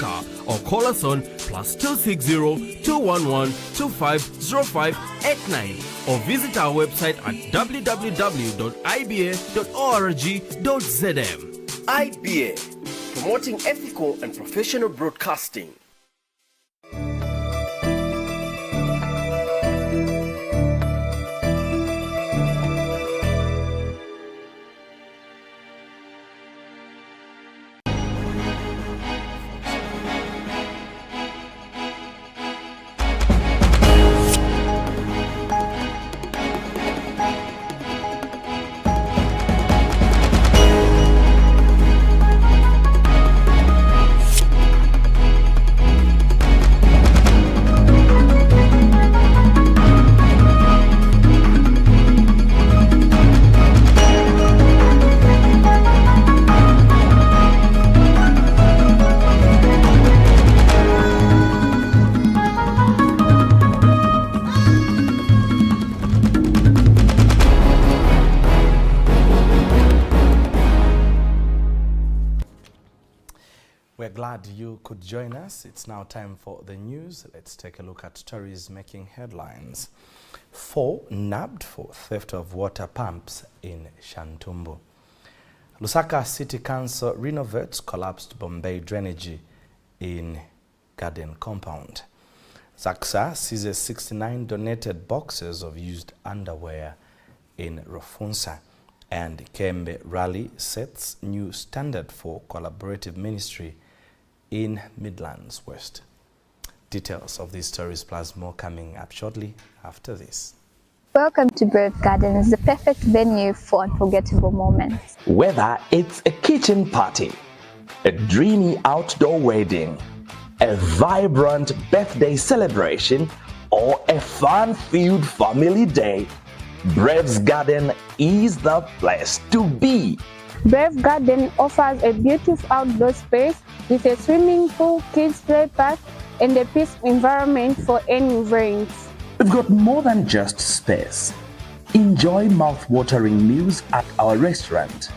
star or call us on +260 211 250589 or visit our website at www.iba.org.zm. IBA, promoting ethical and professional broadcasting. We're glad you could join us. It's now time for the news. Let's take a look at stories making headlines. 4 nabbed for theft of water pumps in Shantumbo. Lusaka City Council renovates collapsed Bombay drainage in Garden Compound. Zaksa seizes 69 donated boxes of used underwear in Rofunsa. And Kembe Rally sets new standard for collaborative ministry in Midlands West. Details of these stories plus more coming up shortly after this. Welcome to Brave Gardens, the perfect venue for unforgettable moments. Whether it's a kitchen party, a dreamy outdoor wedding, a vibrant birthday celebration, or a fun-filled family day, Brave's Garden is the place to be. Brave Garden offers a beautiful outdoor space with a swimming pool, kids play park, and a peaceful environment for any events. We've got more than just space. Enjoy mouth-watering meals at our restaurant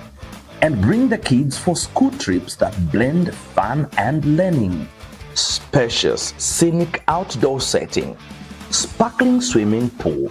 and bring the kids for school trips that blend fun and learning. Spacious, scenic outdoor setting, sparkling swimming pool,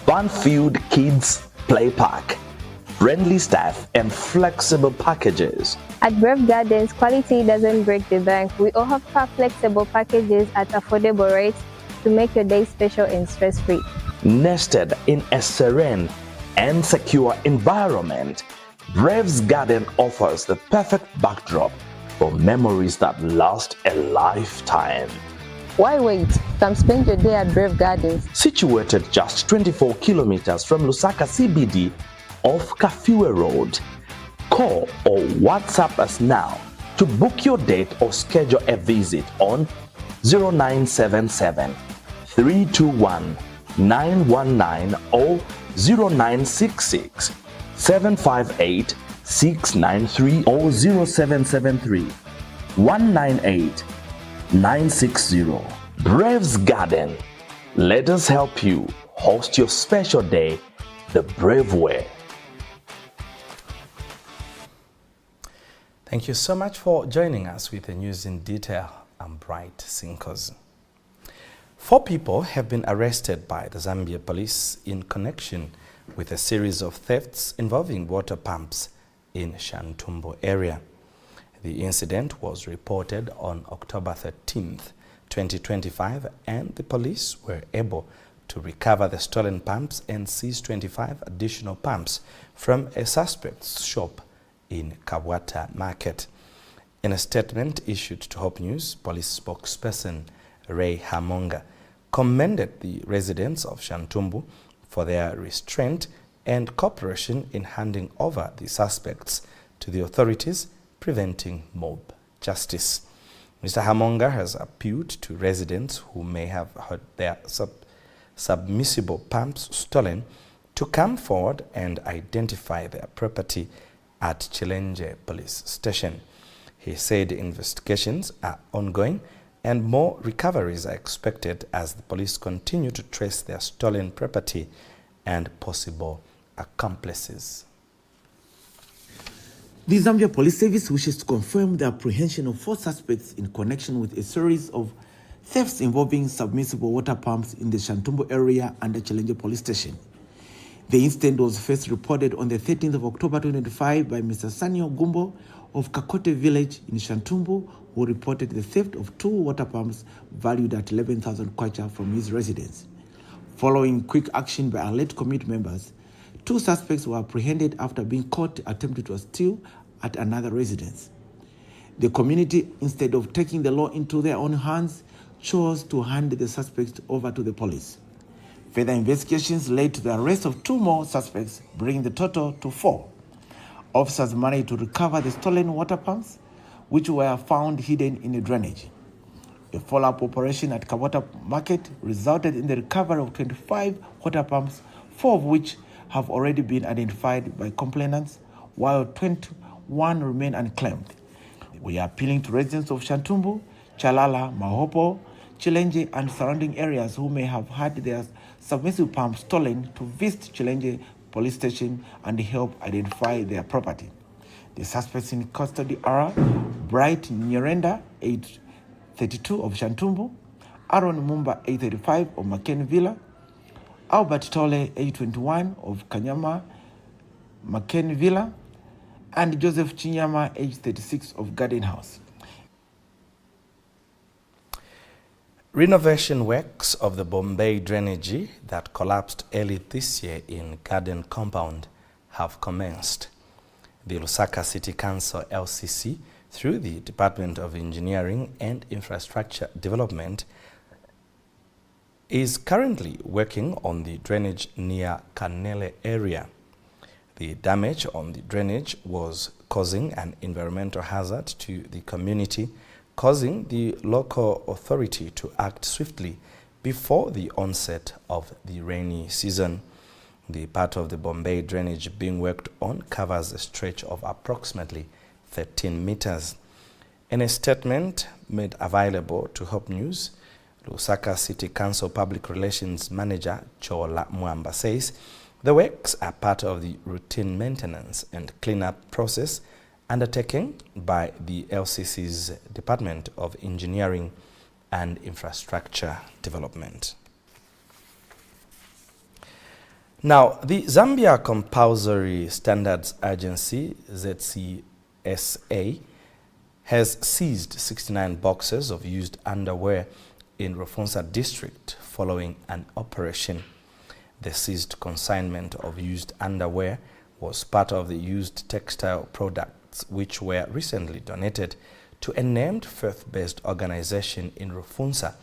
fun-filled kids play park, friendly staff, and flexible packages. At Brave Gardens, quality doesn't break the bank. We offer flexible packages at affordable rates to make your day special and stress-free. Nested in a serene and secure environment, Brave's Garden offers the perfect backdrop for memories that last a lifetime. Why wait? Come spend your day at Brave Gardens. Situated just 24 kilometers from Lusaka CBD off Kafue Road. Call or WhatsApp us now to book your date or schedule a visit on 0977 321 919 or 0966 758 693 or 0773 198 960. Brave's Garden. Let us help you host your special day the brave way. Thank you so much for joining us with the news in detail. I'm Bright Sinkos. 4 people have been arrested by the Zambia police in connection with a series of thefts involving water pumps in Shantumbo area. The incident was reported on October 13th, 2025, and the police were able to recover the stolen pumps and seize 25 additional pumps from a suspect's shop in Kawata Market. In a statement issued to Hope News, police spokesperson Ray Hamonga commended the residents of Shantumbo for their restraint and cooperation in handing over the suspects to the authorities, preventing mob justice. Mr. Hamonga has appealed to residents who may have had their submersible pumps stolen to come forward and identify their property at Chilenje Police Station. He said investigations are ongoing and more recoveries are expected as the police continue to trace their stolen property and possible accomplices. The Zambia Police Service wishes to confirm the apprehension of 4 suspects in connection with a series of thefts involving submersible water pumps in the Shantumbo area under Challenge Police Station. The incident was first reported on the 13th of October 2025 by Mr. Sanio Gumbo of Kakote village in Shantumbo, who reported the theft of 2 water pumps valued at 11,000 kwacha from his residence. Following quick action by alert community members, 2 suspects were apprehended after being caught attempting to steal at another residence. The community, instead of taking the law into their own hands, chose to hand the suspects over to the police. Further investigations led to the arrest of 2 more suspects, bringing the total to 4. Officers managed to recover the stolen water pumps, which were found hidden in a drainage. A follow-up operation at Kawata Market resulted in the recovery of 25 water pumps, 4 of which have already been identified by complainants, while 21 remain unclaimed. We are appealing to residents of Shantumbu, Chalala, Mahopo, Challenge and surrounding areas who may have had their submersible pumps stolen to visit Challenge Police Station and help identify their property. The suspects in custody are Bright Nyerenda, age 32 of Shantumbu, Aaron Mumba, age 35 of Maken Villa, Albert Tole, age 21 of Kanyama, Maken Villa, and Joseph Chinyama, age 36 of Garden House. Renovation works of the Bombay drainage that collapsed early this year in Garden Compound have commenced. The Lusaka City Council LCC, through the Department of Engineering and Infrastructure Development, is currently working on the drainage near Kanele area. The damage on the drainage was causing an environmental hazard to the community, causing the local authority to act swiftly before the onset of the rainy season. The part of the Bombay drainage being worked on covers a stretch of approximately 13 meters. In a statement made available to Hope News, Lusaka City Council Public Relations Manager Chola Mwamba says the works are part of the routine maintenance and cleanup process undertaken by the LCC's Department of Engineering and Infrastructure Development. Now, the Zambia Compulsory Standards Agency, ZCSA, has seized 69 boxes of used underwear in Rufunsa district following an operation. The seized consignment of used underwear was part of the used textile products which were recently donated to a named faith-based organization in Rufunsa,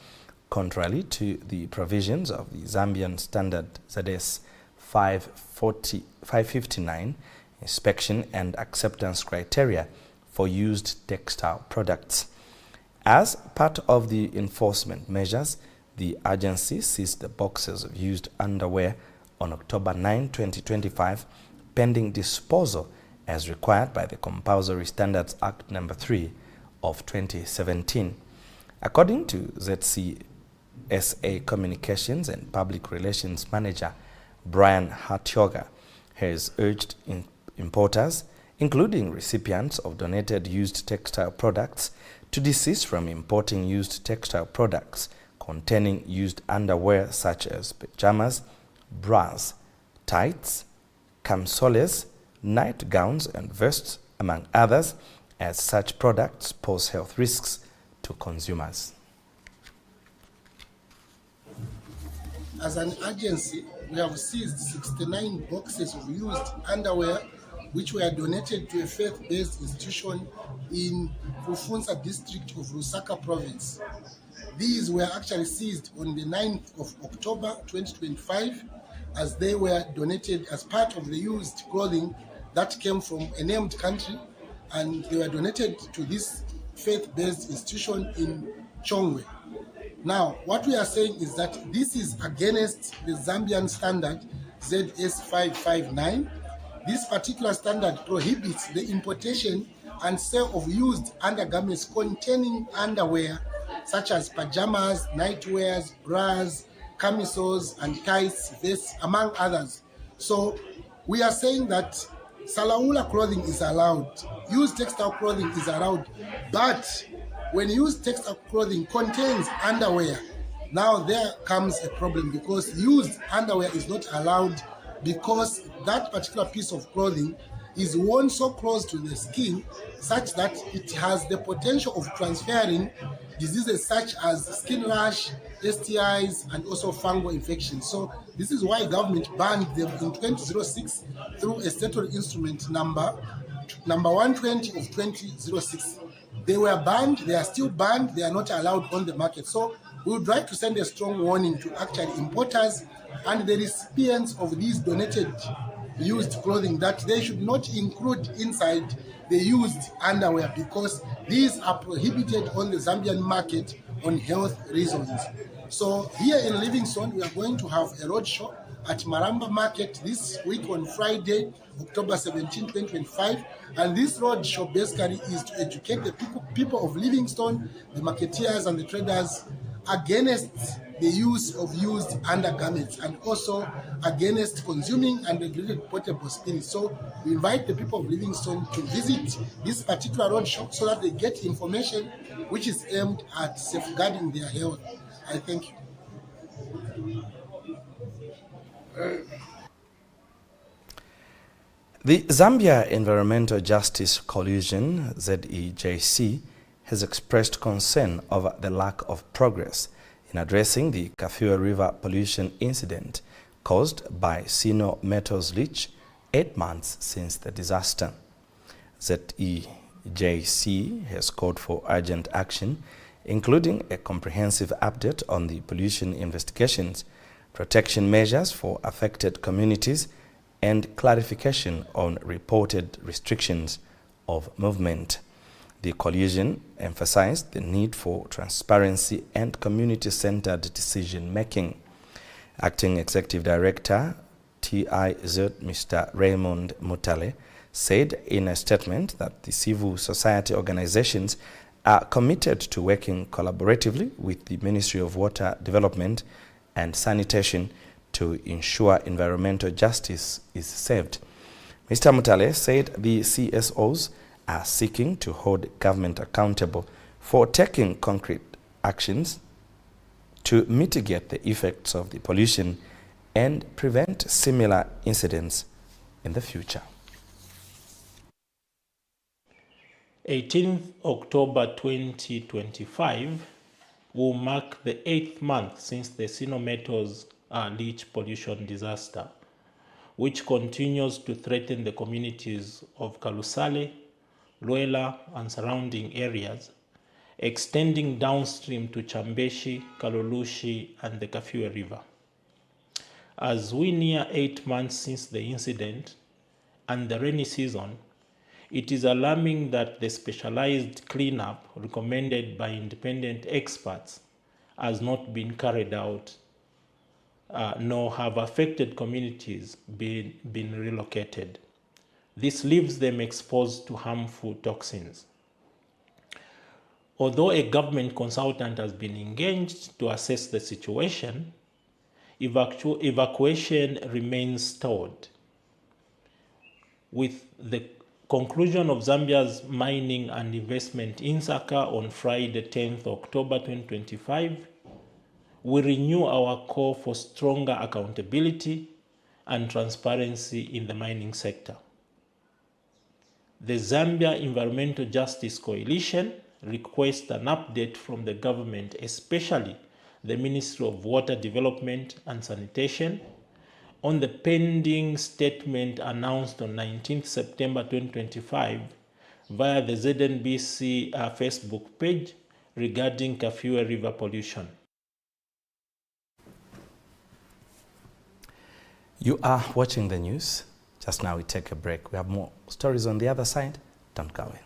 contrary to the provisions of the Zambian Standard ZS 559 inspection and acceptance criteria for used textile products. As part of the enforcement measures, the agency seized the boxes of used underwear on October 9, 2025, pending disposal as required by the Compulsory Standards Act No. 3 of 2017. According to ZCSA Communications and Public Relations Manager Brian Hartyoga, has urged importers, including recipients of donated used textile products, to desist from importing used textile products containing used underwear such as pajamas, bras, tights, camisoles, nightgowns and vests, among others, as such products pose health risks to consumers. As an agency, we have seized 69 boxes of used underwear which were donated to a faith-based institution in Rufunsa district of Lusaka province. These were actually seized on the 9th of October 2025 as they were donated as part of the used clothing that came from a named country, and they were donated to this faith-based institution in Chongwe. Now, what we are saying is that this is against the Zambian standard ZS 559. This particular standard prohibits the importation and sale of used undergarments containing underwear such as pajamas, nightwears, bras, camisoles, and tights, vests, among others. So we are saying that Salaula clothing is allowed, used textile clothing is allowed, but when used textile clothing contains underwear, now there comes a problem, because used underwear is not allowed, because that particular piece of clothing is worn so close to the skin such that it has the potential of transferring diseases such as skin rash, STIs, and also fungal infections. So this is why government banned them in 2006 through a statutory instrument number 120 of 2006. They were banned, they are still banned, they are not allowed on the market. So we would like to send a strong warning to actual importers and the recipients of these donated used clothing that they should not include inside the used underwear, because these are prohibited on the Zambian market on health reasons. So here in Livingstone, we are going to have a road show at Maramba Market this week on Friday, October 17, 2025. And this road show basically is to educate the people of Livingstone, the marketeers and the traders, against the use of used undergarments, and also against consuming unregulated portable spirits. So we invite the people of Livingstone to visit this particular roadshow so that they get information which is aimed at safeguarding their health. I thank you. The Zambia Environmental Justice Coalition, ZEJC, has expressed concern over the lack of progress in addressing the Kafue River pollution incident caused by Sino Metals leach 8 months since the disaster. ZEJC has called for urgent action, including a comprehensive update on the pollution investigations, protection measures for affected communities, and clarification on reported restrictions of movement. The coalition emphasized the need for transparency and community-centered decision-making. Acting Executive Director, TIZ, Mr. Raymond Mutale, said in a statement that the civil society organizations are committed to working collaboratively with the Ministry of Water Development and Sanitation to ensure environmental justice is served. Mr. Mutale said the CSOs are seeking to hold government accountable for taking concrete actions to mitigate the effects of the pollution and prevent similar incidents in the future. 18th October 2025 will mark the 8th month since the Sino Metals leach pollution disaster, which continues to threaten the communities of Kalusale, Luela, and surrounding areas, extending downstream to Chambeshi, Kalolushi, and the Kafue River. As we near 8 months since the incident and the rainy season, it is alarming that the specialized cleanup recommended by independent experts has not been carried out, nor have affected communities been relocated. This leaves them exposed to harmful toxins. Although a government consultant has been engaged to assess the situation, evacuation remains stalled. With the conclusion of Zambia's mining and investment in Saka on Friday, 10th October 2025, we renew our call for stronger accountability and transparency in the mining sector. The Zambia Environmental Justice Coalition requests an update from the government, especially the Ministry of Water Development and Sanitation, on the pending statement announced on 19th September 2025 via the ZNBC Facebook page regarding Kafue River pollution. You are watching the news. Just now we take a break. We have more stories on the other side. Don't go away.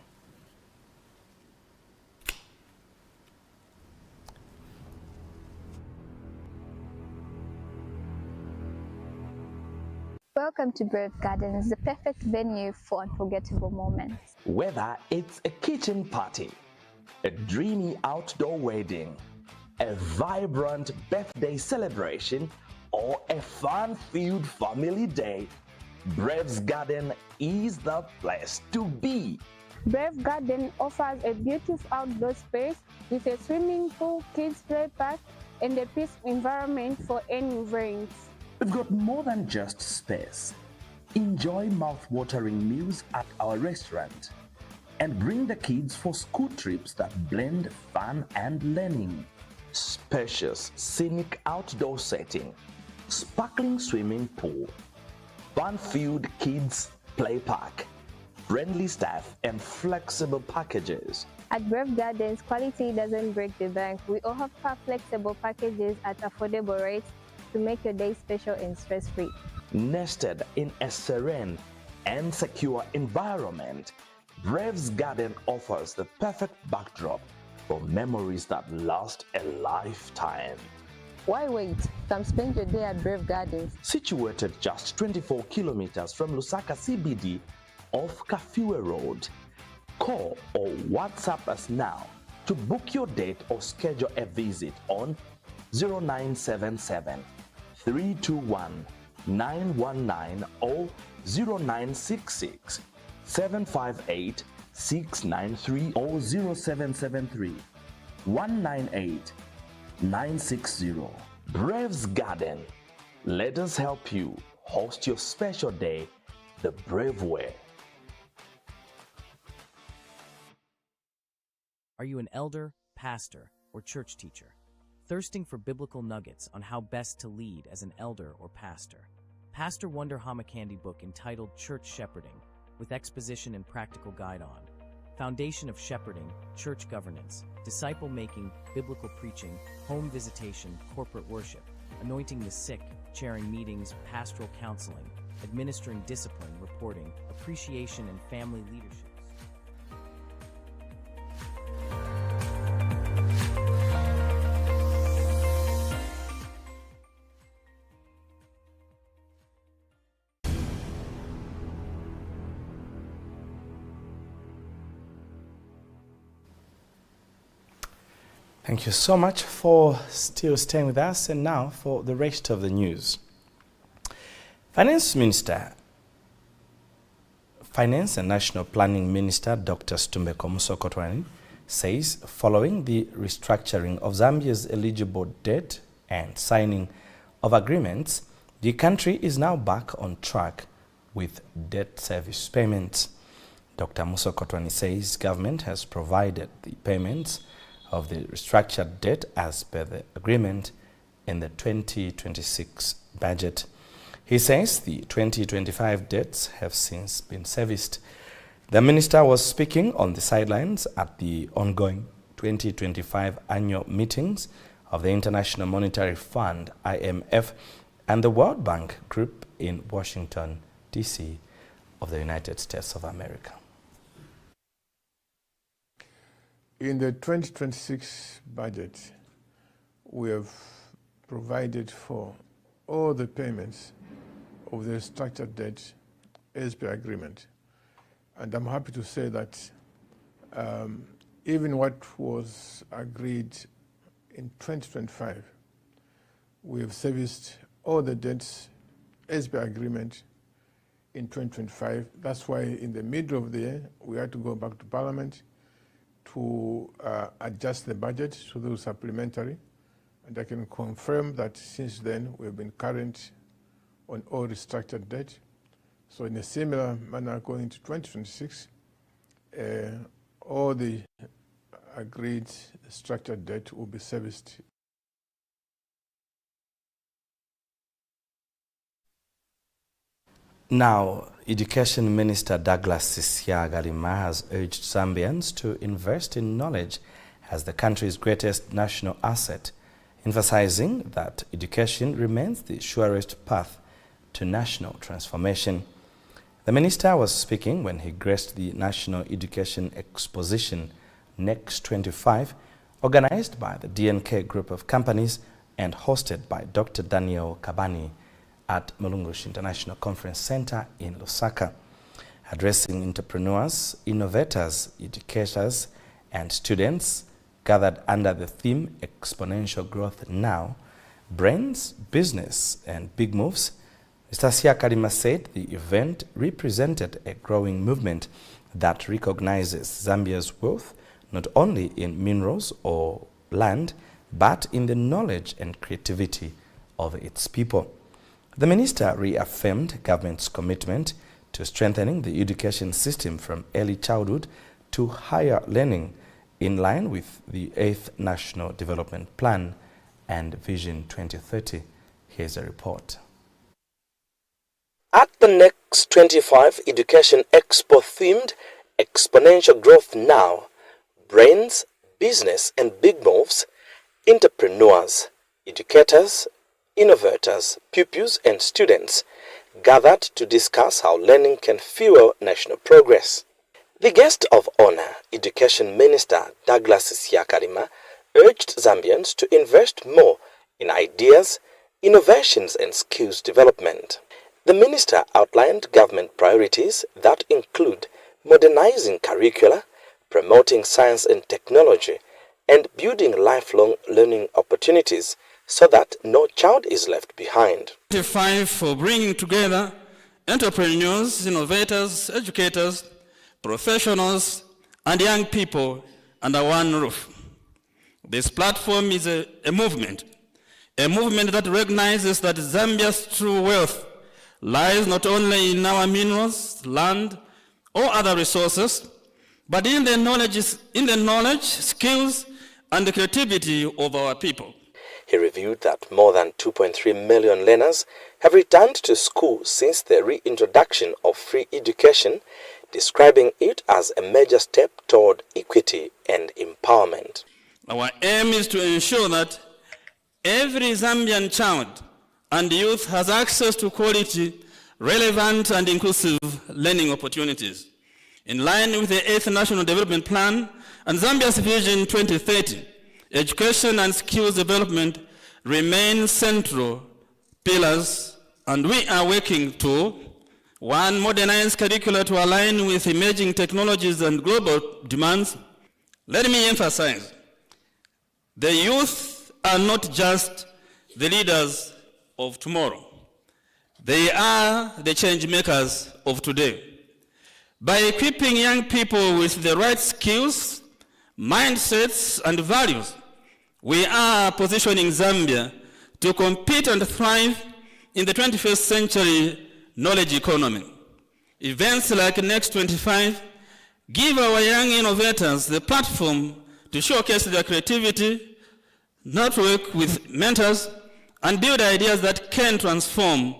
Welcome to Brave Gardens, the perfect venue for unforgettable moments. Whether it's a kitchen party, a dreamy outdoor wedding, a vibrant birthday celebration, or a fun-filled family day, Brave's Garden is the place to be. Brave Garden offers a beautiful outdoor space with a swimming pool, kids play park, and a peaceful environment for any events. We've got more than just space. Enjoy mouth-watering meals at our restaurant and bring the kids for school trips that blend fun and learning. Spacious, scenic outdoor setting, sparkling swimming pool, fun-filled kids play park, friendly staff and flexible packages. At Brave Gardens, quality doesn't break the bank. We offer flexible packages at affordable rates to make your day special and stress-free. Nested in a serene and secure environment, Brave's Garden offers the perfect backdrop for memories that last a lifetime. Why wait? Come spend your day at Brave Gardens. Situated just 24 kilometers from Lusaka CBD off Kafue Road. Call or WhatsApp us now to book your date or schedule a visit on 0977 321 919 or 0966 758 693 or 0773 198 960. Brave's Garden. Let us help you host your special day the brave way. Are you an elder, pastor, or church teacher? Thirsting for biblical nuggets on how best to lead as an elder or pastor? Pastor Wonder Hamakandi book entitled Church Shepherding, with exposition and practical guide on foundation of shepherding, church governance, disciple-making, biblical preaching, home visitation, corporate worship, anointing the sick, chairing meetings, pastoral counseling, administering discipline, reporting, appreciation, and family leadership. Thank you so much for still staying with us. And now for the rest of the news. Finance and National Planning Minister Dr. Stumbeko Musokotwani says following the restructuring of Zambia's eligible debt and signing of agreements, the country is now back on track with debt service payments. Dr. Musokotwani says government has provided the payments of the restructured debt as per the agreement in the 2026 budget. He says the 2025 debts have since been serviced. The minister was speaking on the sidelines at the ongoing 2025 annual meetings of the International Monetary Fund, IMF, and the World Bank Group in Washington, D.C. of the United States of America. In the 2026 budget, we have provided for all the payments of the structured debt as per agreement. And I'm happy to say that even what was agreed in 2025, we have serviced all the debts as per agreement in 2025. That's why in the middle of the year, we had to go back to Parliament to adjust the budget to those supplementary. And I can confirm that since then we've been current on all restructured debt. So in a similar manner going into 2026, all the agreed structured debt will be serviced. Now, Education Minister Douglas Sisiagalima has urged Zambians to invest in knowledge as the country's greatest national asset, emphasizing that education remains the surest path to national transformation. The minister was speaking when he graced the National Education Exposition Next 25, organized by the DNK Group of Companies and hosted by Dr. Daniel Kabani at Mulungushi International Conference Center in Lusaka. Addressing entrepreneurs, innovators, educators, and students gathered under the theme Exponential Growth Now, Brains, Business, and Big Moves, Mr. Siakalima said the event represented a growing movement that recognizes Zambia's wealth not only in minerals or land, but in the knowledge and creativity of its people. The minister reaffirmed government's commitment to strengthening the education system from early childhood to higher learning in line with the 8th National Development Plan and Vision 2030. Here's a report. At the next 25 Education Expo themed Exponential Growth Now, Brains, Business and Big Moves, entrepreneurs, educators, innovators, pupils and students gathered to discuss how learning can fuel national progress. The guest of honor, Education Minister Douglas Siakalima, urged Zambians to invest more in ideas, innovations and skills development. The minister outlined government priorities that include modernizing curricula, promoting science and technology, and building lifelong learning opportunities so that no child is left behind. 25 for bringing together entrepreneurs, innovators, educators, professionals, and young people under one roof. This platform is a movement that recognizes that Zambia's true wealth lies not only in our minerals, land, or other resources, but in the knowledge, skills, and the creativity of our people. He reviewed that more than 2.3 million learners have returned to school since the reintroduction of free education, describing it as a major step toward equity and empowerment. Our aim is to ensure that every Zambian child and youth has access to quality, relevant and inclusive learning opportunities. In line with the 8th National Development Plan and Zambia's Vision 2030, education and skills development remain central pillars, and we are working to 1. Modernize curricula to align with emerging technologies and global demands. Let me emphasize, the youth are not just the leaders of tomorrow. They are the change makers of today. By equipping young people with the right skills, mindsets, and values, we are positioning Zambia to compete and thrive in the 21st century knowledge economy. Events like Next 25 give our young innovators the platform to showcase their creativity, network with mentors, and build ideas that can transform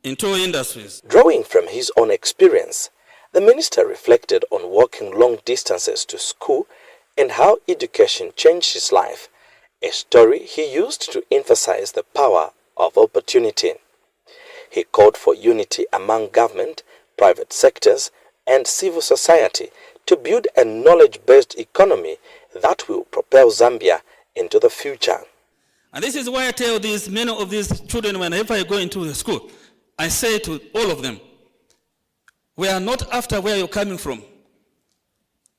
into industries. Drawing from his own experience, the minister reflected on walking long distances to school and how education changed his life, a story he used to emphasize the power of opportunity. He called for unity among government, private sectors, and civil society to build a knowledge-based economy that will propel Zambia into the future. And this is why I tell many of these children, whenever I go into the school, I say to all of them, we are not after where you're coming from.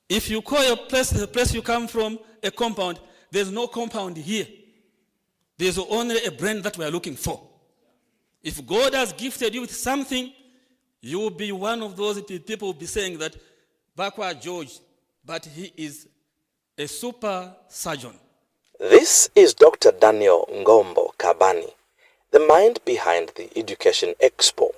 If you call your place, the place you come from, a compound, there's no compound here. There's only a brain that we are looking for. If God has gifted you with something, you will be one of those people will be saying that, backward George, but he is a super surgeon. This is Dr. Daniel Ngombo Kabani, the mind behind the Education Expo.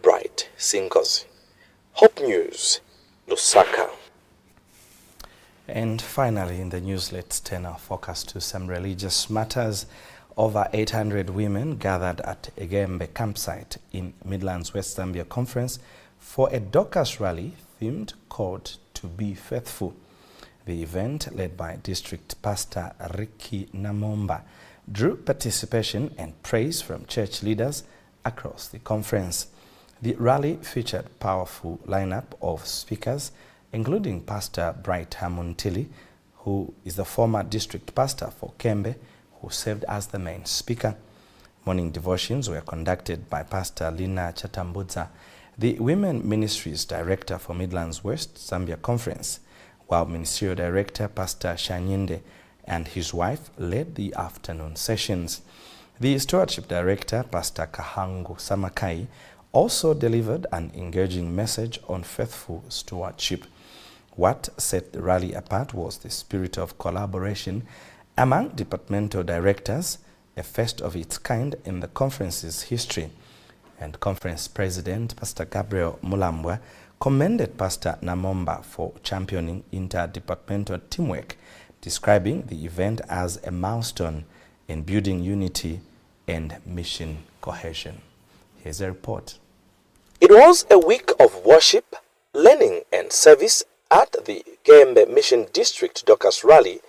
Bright Sinkozi, Hope News, Lusaka. And finally, in the news, let's turn our focus to some religious matters. Over 800 women gathered at Egembe campsite in Midlands West Zambia Conference for a Dorcas rally themed "Called to be Faithful." The event, led by District Pastor Ricky Namomba, drew participation and praise from church leaders across the conference. The rally featured a powerful lineup of speakers, including Pastor Bright Hamuntili, who is the former district pastor for Kembe, who served as the main speaker. Morning devotions were conducted by Pastor Lina Chatambudza, the Women Ministries Director for Midlands West Zambia Conference, while Ministerial Director Pastor Shanyinde and his wife led the afternoon sessions. The Stewardship Director, Pastor Kahangu Samakai, also delivered an engaging message on faithful stewardship. What set the rally apart was the spirit of collaboration among departmental directors, a first of its kind in the conference's history. And Conference President Pastor Gabriel Mulambwa commended Pastor Namomba for championing interdepartmental teamwork, describing the event as a milestone in building unity and mission cohesion. Here's a report. It was a week of worship, learning and service at the Gembe Mission District Dorcas Rally,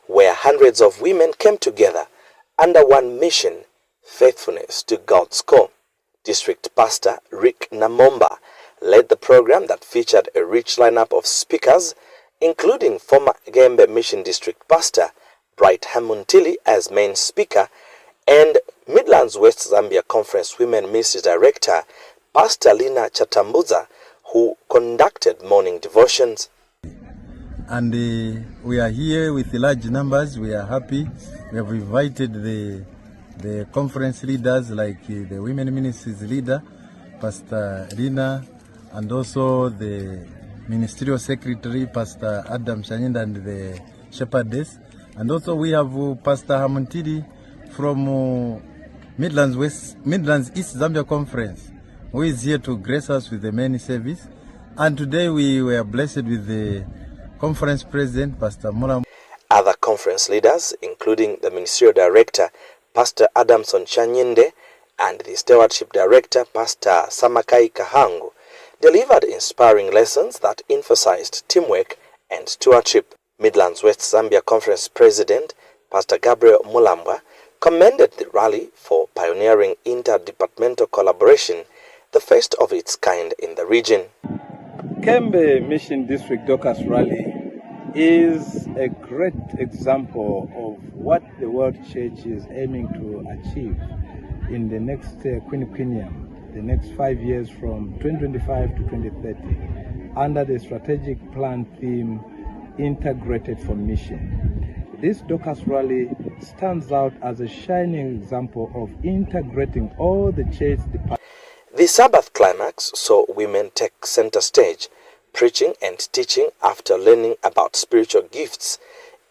where hundreds of women came together under one mission, faithfulness to God's call. District Pastor Rick Namomba led the program that featured a rich lineup of speakers, including former Gembe Mission District Pastor Bright Hamuntili as main speaker and Midlands West Zambia Conference Women Ministries Director Pastor Lina Chatambuza, who conducted morning devotions. And we are here with large numbers. We are happy. We have invited the conference leaders like the Women Ministries leader, Pastor Lina, and also the Ministerial Secretary, Pastor Adam Shanyinda, and the Shepherdess. And also we have Pastor Hamuntili from Midlands East Zambia Conference, who is here to grace us with the main service. And today we were blessed with the conference president, Pastor Mulam. Other conference leaders, including the Ministerial Director, Pastor Adamson Chanyinde, and the Stewardship Director, Pastor Samakai Kahangu, delivered inspiring lessons that emphasized teamwork and stewardship. Midlands West Zambia Conference President, Pastor Gabriel Mulambwa, commended the rally for pioneering interdepartmental collaboration, the first of its kind in the region. Kembe Mission District Dorcas Rally is a great example of what the World Church is aiming to achieve in the next quinquennium, the next 5 years from 2025 to 2030, under the strategic plan theme, Integrated for Mission. This Dorcas Rally stands out as a shining example of integrating all the church departments. The Sabbath climax saw women take center stage, preaching and teaching after learning about spiritual gifts,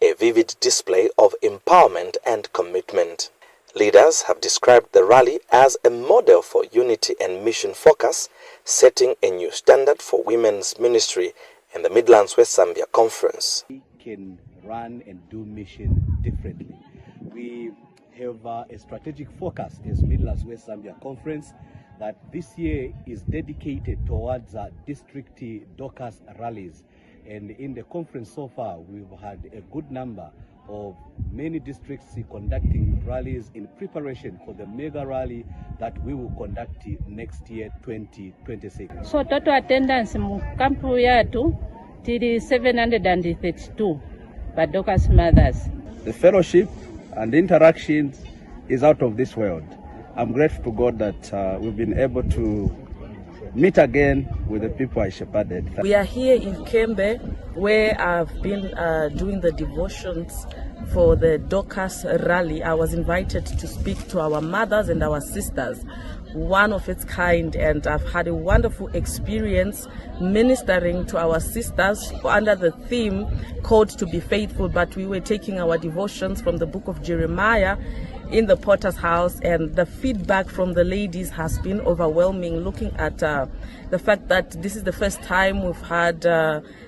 a vivid display of empowerment and commitment. Leaders have described the rally as a model for unity and mission focus, setting a new standard for women's ministry in the Midlands West Zambia Conference. We can run and do mission differently. We have a strategic focus as Midlands West Zambia Conference that this year is dedicated towards district Dorcas rallies. And in the conference so far, we've had a good number of many districts conducting rallies in preparation for the mega rally that we will conduct next year, 2026. So total attendance mu camp yatu tili 732 by Dorcas mothers. The fellowship and interactions is out of this world. I'm grateful to God that we've been able to meet again with the people I shepherded. We are here in Kembe, where I've been doing the devotions for the Dorcas rally. I was invited to speak to our mothers and our sisters, one of its kind, and I've had a wonderful experience ministering to our sisters under the theme Called to be Faithful. But we were taking our devotions from the book of Jeremiah, in the Potter's House, and the feedback from the ladies has been overwhelming, looking at the fact that this is the first time we've had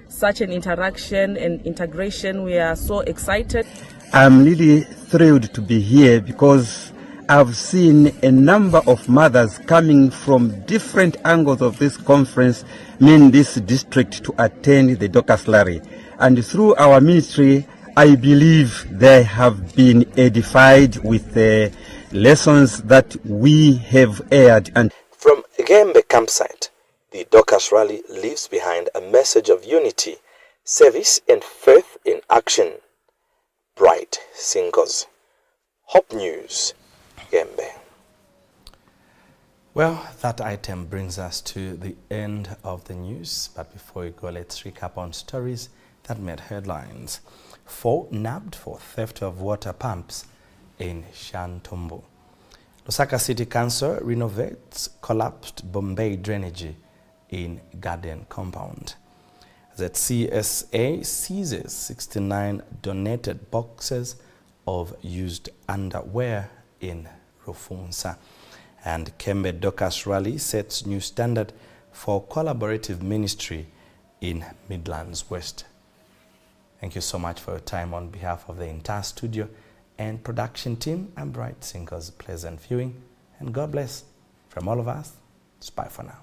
such an interaction and integration. We are so excited. I'm really thrilled to be here because I've seen a number of mothers coming from different angles of this conference, in this district, to attend the Dorcas Rally. And through our ministry, I believe they have been edified with the lessons that we have aired. And from Gembe campsite, the Dorcas Rally leaves behind a message of unity, service and faith in action. Bright Singers. Hope News, Gembe. Well, that item brings us to the end of the news. But before we go, let's recap on stories that made headlines. 4 nabbed for theft of water pumps in Shantumbo. Lusaka City Council renovates collapsed Bombay drainage in Garden Compound. ZCSA seizes 69 donated boxes of used underwear in Rufunsa. And Kembe Dorcas Rally sets new standard for collaborative ministry in Midlands West. Thank you so much for your time. On behalf of the entire studio and production team, I'm Bright Singers. Pleasant viewing and God bless. From all of us, it's bye for now.